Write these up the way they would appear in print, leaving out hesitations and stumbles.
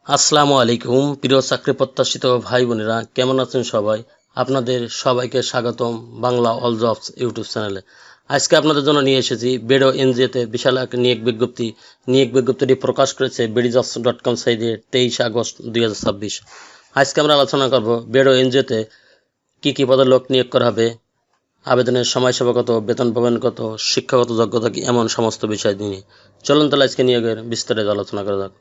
আসসালামু আলাইকুম প্রিয় চাকরি প্রত্যাশিত ভাই বোনেরা, কেমন আছেন সবাই? আপনাদের সবাইকে স্বাগতম বাংলা অল জবস ইউটিউব চ্যানেলে। আজকে আপনাদের জন্য নিয়ে এসেছি বেডো এনজিওতে বিশাল এক নিয়োগ বিজ্ঞপ্তিটি প্রকাশ করেছে BDJobs.com সাইটে 23 আগস্ট 2026। আজকে আমরা আলোচনা করব বেডো এনজিওতে কী পদে লোক নিয়োগ করা হবে, আবেদনের সময়সীমা কত, বেতন পাবেন কত, শিক্ষাগত যোগ্যতা কি, এমন সমস্ত বিষয় নিয়ে চলুন তাহলে আজকে নিয়োগের বিস্তারিত আলোচনা করা যাক।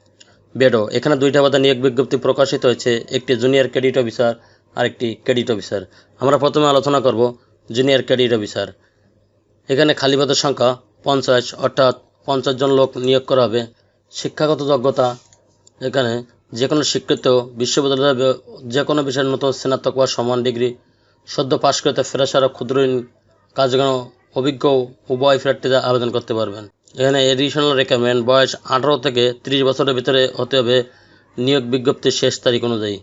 বেডো এখানে দুইটা পদে নিয়োগ বিজ্ঞপ্তি প্রকাশিত হয়েছে, একটি জুনিয়র ক্রেডিট অফিসার আর একটি ক্রেডিট অফিসার। আমরা প্রথমে আলোচনা করব জুনিয়র ক্রেডিট অফিসার। এখানে খালি পদের সংখ্যা 50, অর্থাৎ 50 জন লোক নিয়োগ করা হবে। শিক্ষাগত যোগ্যতা এখানে যে কোনো স্বীকৃত বিশ্ববিদ্যালয়ের যে কোনো বিষয়ের নতুন স্নাতক বা সমান ডিগ্রি, সদ্য পাশ করতে ফ্রেশার ও ক্ষুদ্র ঋণ কার্যক্রম অভিজ্ঞ উভয় প্রার্থীরা আবেদন করতে পারবেন। এখানে এডিশনাল রেকমেন্ড বয়স 18 থেকে 30 বছরের ভিতরে হতে হবে নিয়োগ বিজ্ঞপ্তির শেষ তারিখ অনুযায়ী।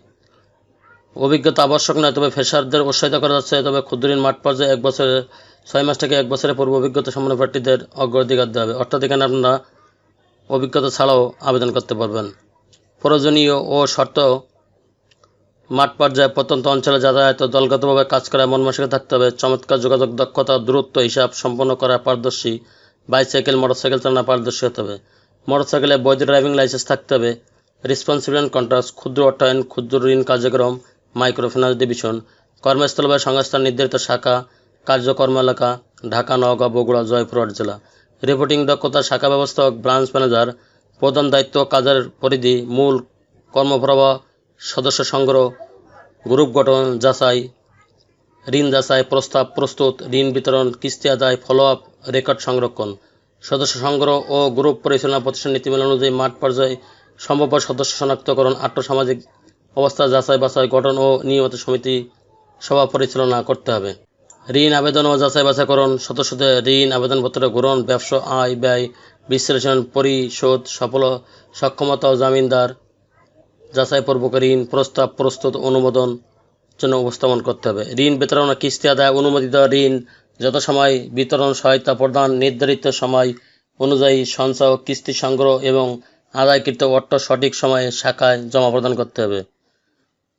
অভিজ্ঞতা আবশ্যক নয়, তবে ফ্রেশারদের উৎসাহিত করা যাচ্ছে। তবে ক্ষুদ্র ঋণ মাঠ পর্যায়ে 1 বছরের 6 মাস থেকে 1 বছরের পূর্ব অভিজ্ঞতা সম্পন্ন প্রার্থীদের অগ্রাধিকার দেওয়া হবে। অর্থাৎ এখানে আপনারা অভিজ্ঞতা ছাড়াও আবেদন করতে পারবেন। প্রয়োজনীয় ও শর্ত: মাঠ পর্যায়ে প্রত্যন্ত অঞ্চলে যাতায়াত ও দলগতভাবে কাজ করায় মন মানসিকতা থাকতে হবে। চমৎকার যোগাযোগ দক্ষতা, দূরত্ব হিসাব সম্পন্ন করা পারদর্শী। বাইসাইকেল মোটরসাইকেল চালানো পারদর্শী হতে হবে। মোটরসাইকেলে বৈধ ড্রাইভিং লাইসেন্স থাকতে হবে। রেসপন্সিবল অ্যান্ড কন্ট্রাক্টস, ক্ষুদ্র অর্থায়ন, ক্ষুদ্র ঋণ কার্যক্রম, মাইক্রো ফিন্যান্স ডিভিশন। কর্মস্থল বা সংস্থার নির্ধারিত শাখা, কার্যকর্ম এলাকা: ঢাকা, নওগাঁ, বগুড়া, জয়পুরহাট জেলা। রিপোর্টিং দক্ষতা: শাখা ব্যবস্থাপক, ব্রাঞ্চ ম্যানেজার। প্রধান দায়িত্ব: কাজের পরিধি, মূল কর্মপ্রবাহ, সদস্য সংগ্রহ, গ্রুপ গঠন, যাচাই, ঋণ যাচাই, প্রস্তাব প্রস্তুত, ঋণ বিতরণ, কিস্তি আদায়, ফলো আপ, রেকর্ড সংরক্ষণ। সদস্য সংগ্রহ ও গ্রুপ পরিচালনা প্রতিষ্ঠান নীতিমালা অনুযায়ী মাঠ পর্যায়ে সম্ভাব্য সদস্য শনাক্তকরণ, আর্থসামাজিক অবস্থা যাচাই বাছাই, গঠন ও নিয়মিত সমিতি সভা পরিচালনা করতে হবে। ঋণ আবেদন ও যাচাই বাছাইকরণ: সদস্যদের ঋণ আবেদনপত্র গ্রহণ, ব্যবসা আয় ব্যয় বিশ্লেষণ, পরিশোধ সক্ষমতা ও জামিনদার যাচাইপূর্বক ঋণ প্রস্তাব প্রস্তুত অনুমোদন জন্য উপস্থাপন করতে হবে। ঋণ বিতরণ ও কিস্তি আদায়: অনুমোদিত ঋণ যথাসময় বিতরণ, সহায়তা প্রদান, নির্ধারিত সময় অনুযায়ী সঞ্চয় ও কিস্তি সংগ্রহ এবং আদায়কৃত অর্থ সঠিক সময়ে শাখায় জমা প্রদান করতে হবে।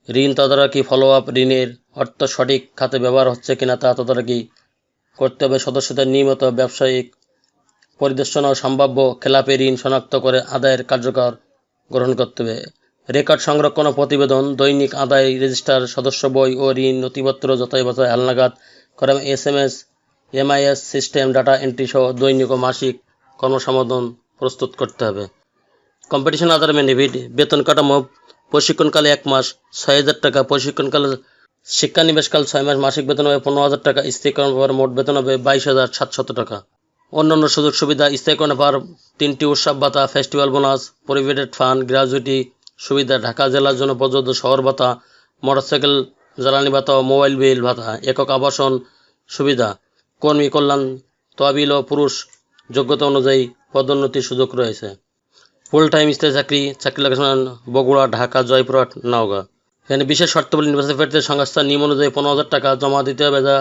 ঋণ তদারকি ফলো আপ: ঋণের অর্থ সঠিক খাতে ব্যবহার হচ্ছে কিনা তা তদারকি করতে হবে। সদস্যদের নিয়মিত ব্যবসায়িক পরিদর্শন ও সম্ভাব্য খেলাপি ঋণ শনাক্ত করে আদায়ের কার্যকর গ্রহণ করতে হবে। রেকর্ড সংরক্ষণ ও প্রতিবেদন: দৈনিক আদায় রেজিস্টার, সদস্য বই ও ঋণ নথিপত্র যাচাই বাছাই হালনাগাদ করে SMS, MIS system data entry সহ দৈনিক ও মাসিক কর্মসমাধান প্রস্তুত করতে হবে। কম্পিটিশন আধার বেনিফিট: বেতন কাঠামো: প্রশিক্ষণকালে 1 মাস 6,000 টাকা, প্রশিক্ষণকালে শিক্ষানিবেশকাল 6 মাস, মাসিক বেতন হবে 15,000 টাকা, স্থায়ীকরণের পর মোট বেতন হবে 22,700 টাকা। অন্যান্য সুযোগ সুবিধা: স্থায়ীকরণের পর 3টি উৎসব ভাতা, festival bonus, provident fund, gratuity সুবিধা, ঢাকা জেলার জন্য প্রযোজ্য শহর ভাতা, মোটরসাইকেল জ্বালানি ভাতা ও মোবাইল বিল ভাতা, একক আবাসন সুবিধা, কর্মী কল্যাণ তহবিল ও পুরুষ যোগ্যতা অনুযায়ী পদোন্নতির সুযোগ রয়েছে। ফুল টাইম স্থায়ী চাকরি লোকেশন: বগুড়া, ঢাকা, জয়পুরহাট, নওগাঁ। এখানে বিশেষ শর্তাবলী: নির্বাচিত প্রার্থীদের সংস্থার নিয়ম অনুযায়ী 15,000 টাকা জমা দিতে হবে, যা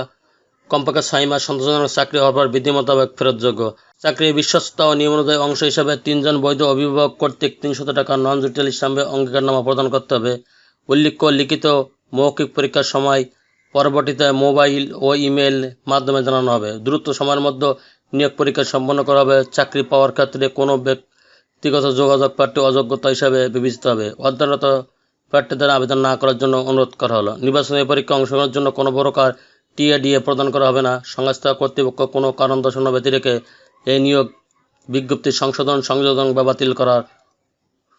কমপক্ষে 6 মাস সন্তোষজনক চাকরি হওয়ার পর বিধি মোতাবেক ফেরতযোগ্য। চাকরির বিশ্বস্ততা ও নিয়ম অনুযায়ী অংশ হিসাবে 3 জন বৈধ অভিভাবক কর্তৃক 300 টাকা নন জুডিশিয়াল হিসাবে অঙ্গীকারনামা প্রদান করতে হবে। উল্লেখ্য, লিখিত মৌখিক পরীক্ষার সময় পরবর্তীতে মোবাইল ও ইমেল মাধ্যমে জানানো হবে। দ্রুত সময়ের মধ্যে নিয়োগ পরীক্ষা সম্পন্ন করা হবে। চাকরি পাওয়ার ক্ষেত্রে কোনো ব্যক্তিগত যোগাযোগ প্রার্থী অযোগ্যতা হিসাবে বিবেচিত হবে। অধ্যয়নরত প্রার্থীদের আবেদন না করার জন্য অনুরোধ করা হলো। নির্বাচনী পরীক্ষা অংশগ্রহণের জন্য কোনো প্রকার TADA প্রদান করা হবে না। সংস্থা কর্তৃপক্ষ কোনো কারণ দর্শানো ব্যতি রেখে এই নিয়োগ বিজ্ঞপ্তি সংযোজন বা বাতিল করার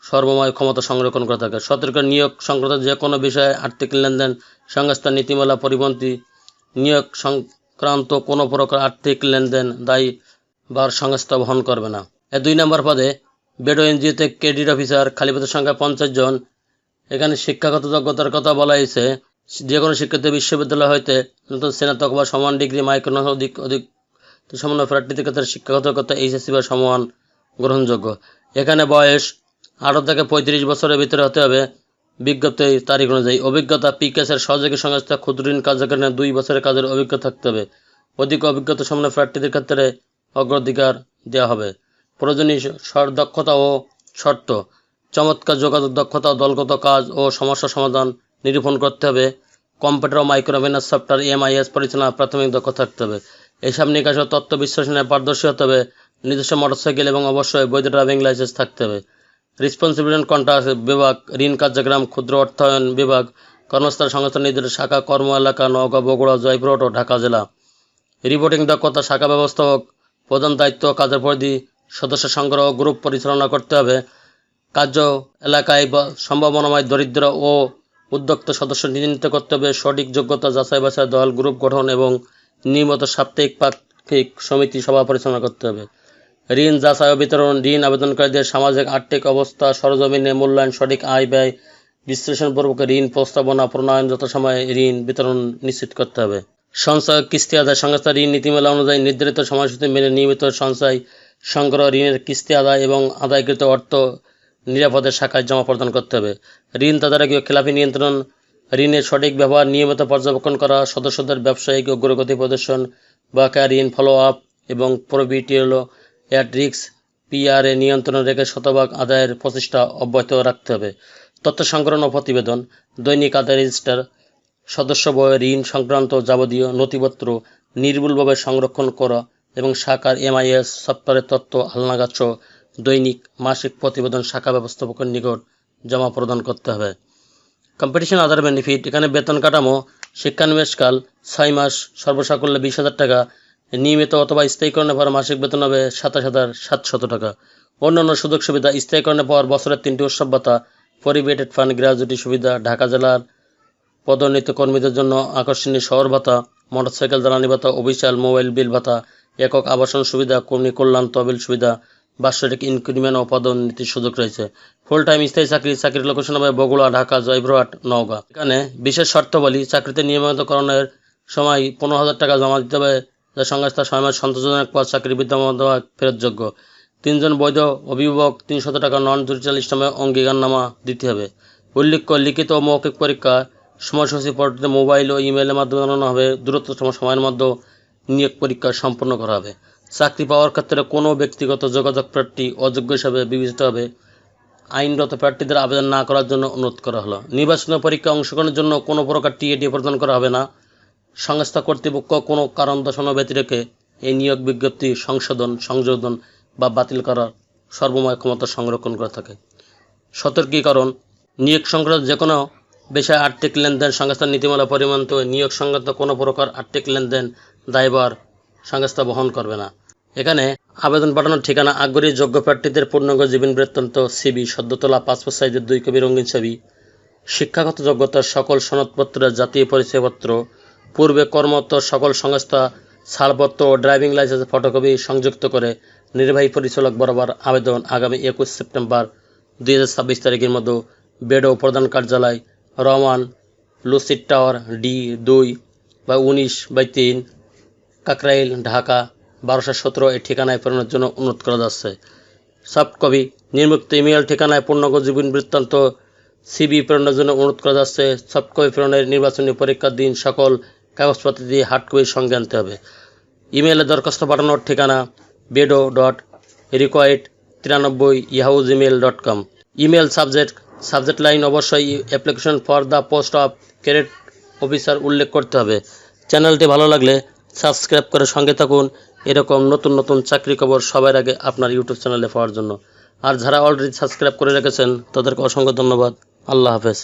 সর্বময় ক্ষমতা সংরক্ষণ করে থাকে। সতর্ক: নিয়োগ সংক্রান্ত যে কোনো বিষয়ে আর্থিক লেনদেন সংস্থার নীতিমালা পরিপন্থী। নিয়োগ সংক্রান্ত কোনো প্রকার আর্থিক লেনদেন দায়ভার সংস্থা বহন করবে না। 2 নম্বর পদে বেডো এনজিওতে ক্রেডিট অফিসার, খালি পদের সংখ্যা 50 জন। এখানে শিক্ষাগত যোগ্যতার কথা বলা হয়েছে। যে কোনো শিক্ষিত বিশ্ববিদ্যালয় হইতে নতুন স্নাতক বা সমান ডিগ্রি, মাইক্রো অধিক সমান প্রার্থীদের ক্ষেত্রে শিক্ষাগত যোগ্যতা HSC বা সমান গ্রহণযোগ্য। এখানে বয়স 18 থেকে 35 বছরের ভিতরে হতে হবে বিজ্ঞপ্তির তারিখ অনুযায়ী। অভিজ্ঞতা: পিকেএসের সহযোগী সংস্থা, ক্ষুদ্র ঋণ কার্যক্রমে 2 বছরের কাজের অভিজ্ঞতা থাকতে হবে। অধিক অভিজ্ঞতা সম্পন্ন প্রার্থীদের ক্ষেত্রে অগ্রাধিকার দেওয়া হবে। প্রয়োজনীয় দক্ষতা ও শর্ত: চমৎকার যোগাযোগ দক্ষতা, দলগত কাজ ও সমস্যা সমাধান নিরূপণ করতে হবে। কম্পিউটার ও মাইক্রোফিন্যান্স সফটওয়্যার EMIS পরিচালনা প্রাথমিক দক্ষতা থাকতে হবে। হিসাব নিকাশ ও তথ্য বিশ্লেষণে পারদর্শী হতে হবে। নিজস্ব মোটরসাইকেল এবং অবশ্যই বৈধ ড্রাইভিং লাইসেন্স থাকতে হবে। রেসপন্সিবিলিটি অ্যান্ড কন্ট্রাক্ট বিভাগ, ঋণ কার্যক্রম, ক্ষুদ্র অর্থায়ন বিভাগ, কর্মস্থল সংস্থা নির্দেশ শাখা, কর্ম এলাকা নওগাঁ, বগুড়া, জয়পুরহাট ও ঢাকা জেলা। রিপোর্টিং দক্ষতা, শাখা ব্যবস্থাপক, প্রধান দায়িত্ব, কাজের পরিধি, সদস্য সংগ্রহ, গ্রুপ পরিচালনা করতে হবে। কার্য এলাকায় সম্ভাবনাময় দরিদ্র ও উদ্যোক্তা সদস্য চিহ্নিত করতে হবে। সঠিক যোগ্যতা যাচাই বাছাই, দল গ্রুপ গঠন এবং নিয়মিত সাপ্তাহিক পাক্ষিক সমিতি সভা পরিচালনা করতে হবে। ঋণ যাচাই ও বিতরণ, ঋণ আবেদনকারীদের সামাজিক আর্থিক অবস্থা সরজমিনে মূল্যায়ন, সঠিক আয় ব্যয় বিশ্লেষণপূর্বক ঋণ প্রস্তাবনা প্রণয়ন, যথাসময়ে ঋণ বিতরণ নিশ্চিত করতে হবে। সঞ্চয় কিস্তি আদায়, সংস্থা ঋণ নীতিমালা অনুযায়ী নির্ধারিত সময়সূচি মেনে নিয়মিত সঞ্চয় সংগ্রহ, ঋণের কিস্তি আদায় এবং আদায়কৃত অর্থ নিরাপদে শাখায় জমা প্রদান করতে হবে। ঋণ তদারকি ও খেলাপি নিয়ন্ত্রণ, ঋণের সঠিক ব্যবহার নিয়মিত পর্যবেক্ষণ করা, সদস্যদের ব্যবসায়িক অগ্রগতি প্রদর্শন, বকেয়া ঋণ ফলো আপ এবং প্রভিটিএল অ্যাট রিস্ক PRA নিয়ন্ত্রণ রেখে শতভাগ আদায়ের প্রচেষ্টা অব্যাহত রাখতে হবে। তথ্য সংগ্রহ ও প্রতিবেদন, দৈনিক আদায় রেজিস্টার, সদস্য বয়, ঋণ সংক্রান্ত যাবতীয় নথিপত্র নির্ভুলভাবে সংরক্ষণ করা এবং শাখার MIS সফটওয়্যারের তথ্য হালনাগাদ সহ দৈনিক মাসিক প্রতিবেদন শাখা ব্যবস্থাপকের নিকট জমা প্রদান করতে হবে। কম্পিটিশন আদার বেনিফিট, এখানে বেতন কাঠামো, শিক্ষানিবেশকাল 6 মাস, সর্বসাকুল্যে 20,000 টাকা, নিয়মিত অথবা স্থায়ীকরণের পর মাসিক বেতন হবে 27,700 টাকা। অন্যান্য সুযোগ সুবিধা, স্থায়ীকরণের পর বছরের 3টি উৎসব ভাতা, পরিবেটেড ফান্ড, গ্র্যাজুইটি সুবিধা, ঢাকা জেলার পদোন্নীত কর্মীদের জন্য আকর্ষণীয় শহর ভাতা, মোটরসাইকেল জ্বালানি ভাতা, অফিসিয়াল মোবাইল বিল ভাতা, একক আবাসন সুবিধা, কর্মী কল্যাণ তহবিল সুবিধা, বাৎসরিক ইনক্রিমেন্ট ও পদোন্নতির সুযোগ রয়েছে। ফুল টাইম স্থায়ী চাকরি, চাকরির লোকেশন হবে বগুড়া, ঢাকা, জয়পুরহাট, নওগাঁ। এখানে বিশেষ শর্তাবলী, চাকরিতে নিয়মিতকরণের সময় 15,000 টাকা জমা দিতে হবে, যা সংস্থা 6 মাস সন্তোষজনক পদ চাকরি বিদ্যমান ফেরতযোগ্য। 3 জন বৈধ অভিভাবক 300 টাকা নন জুডিশিয়াল ইসলামে অঙ্গীকারনামা দিতে হবে। উল্লেখ্য, লিখিত ও মৌখিক পরীক্ষা সময়সূচি পরবর্তীতে মোবাইল ও ইমেইলের মাধ্যমে জানানো হবে। দ্রুততম সময়ের মধ্যে নিয়োগ পরীক্ষা সম্পন্ন করা হবে। চাকরি পাওয়ার ক্ষেত্রে কোনো ব্যক্তিগত যোগাযোগ প্রার্থী অযোগ্য হিসাবে বিবেচিত হবে। আইনগত প্রার্থীদের আবেদন না করার জন্য অনুরোধ করা হলো। নির্বাচনী পরীক্ষায় অংশগ্রহণের জন্য কোনো প্রকার TAT প্রদান করা হবে না। সংস্থা কর্তৃপক্ষ কোনো কারণ দর্শানো ব্যতি রেখে এই নিয়োগ বিজ্ঞপ্তি সংযোজন বা বাতিল করার সর্বময় ক্ষমতা সংরক্ষণ করে থাকে। সতর্কীকরণ, নিয়োগ সংক্রান্ত যে কোনো বিষয়ে আর্থিক লেনদেন সংস্থার নীতিমালা পরিমাণিত নিয়োগ সংক্রান্ত কোনো প্রকার আর্থিক লেনদেন দায়ভার সংস্থা বহন করবে না। এখানে আবেদন পাঠানোর ঠিকানা, আগ্রহী যোগ্য প্রার্থীদের পূর্ণাঙ্গ জীবন বৃত্তান্ত, CV, সদ্য তোলা পাসপোর্ট সাইজের 2 কপি রঙিন ছবি, শিক্ষাগত যোগ্যতার সকল সনদপত্রের জাতীয় পরিচয়পত্র, পূর্বে কর্মরত সকল সংস্থা ছাড়পত্র ও ড্রাইভিং লাইসেন্সের ফটোকপি সংযুক্ত করে নির্বাহী পরিচালক বরাবর আবেদন আগামী 21 সেপ্টেম্বর 2026 তারিখের মধ্যে বেডো প্রধান কার্যালয়, রহমান লুসিড টাওয়ার, D2 বা 19/3, কাকরাইল, ঢাকা 1217 এই ঠিকানায় প্রেরণের জন্য অনুরোধ করা যাচ্ছে। সফট কপি নিম্নোক্ত ইমেল ঠিকানায় পূর্ণাঙ্গ জীবন বৃত্তান্ত, CV প্রেরণের জন্য অনুরোধ করা যাচ্ছে। সফট কপি প্রেরণের নির্বাচনী পরীক্ষার দিন সকল কাগজপত্র দিয়ে হার্ড কপির সঙ্গে আনতে হবে। ইমেলে দরখাস্ত পাঠানোর ঠিকানা bedo.requite93@yahoo@gmail.com। ইমেল সাবজেক্ট লাইন অবশ্যই application for the post of cadet officer উল্লেখ করতে হবে। চ্যানেলটি ভালো লাগলে সাবস্ক্রাইব করে সঙ্গে থাকুন এরকম নতুন নতুন চাকরি খবর সবার আগে আপনার ইউটিউব চ্যানেলে পাওয়ার জন্য। আর যারা অলরেডি সাবস্ক্রাইব করে রেখেছেন তাদেরকে অসংখ্য ধন্যবাদ। আল্লাহ হাফেজ।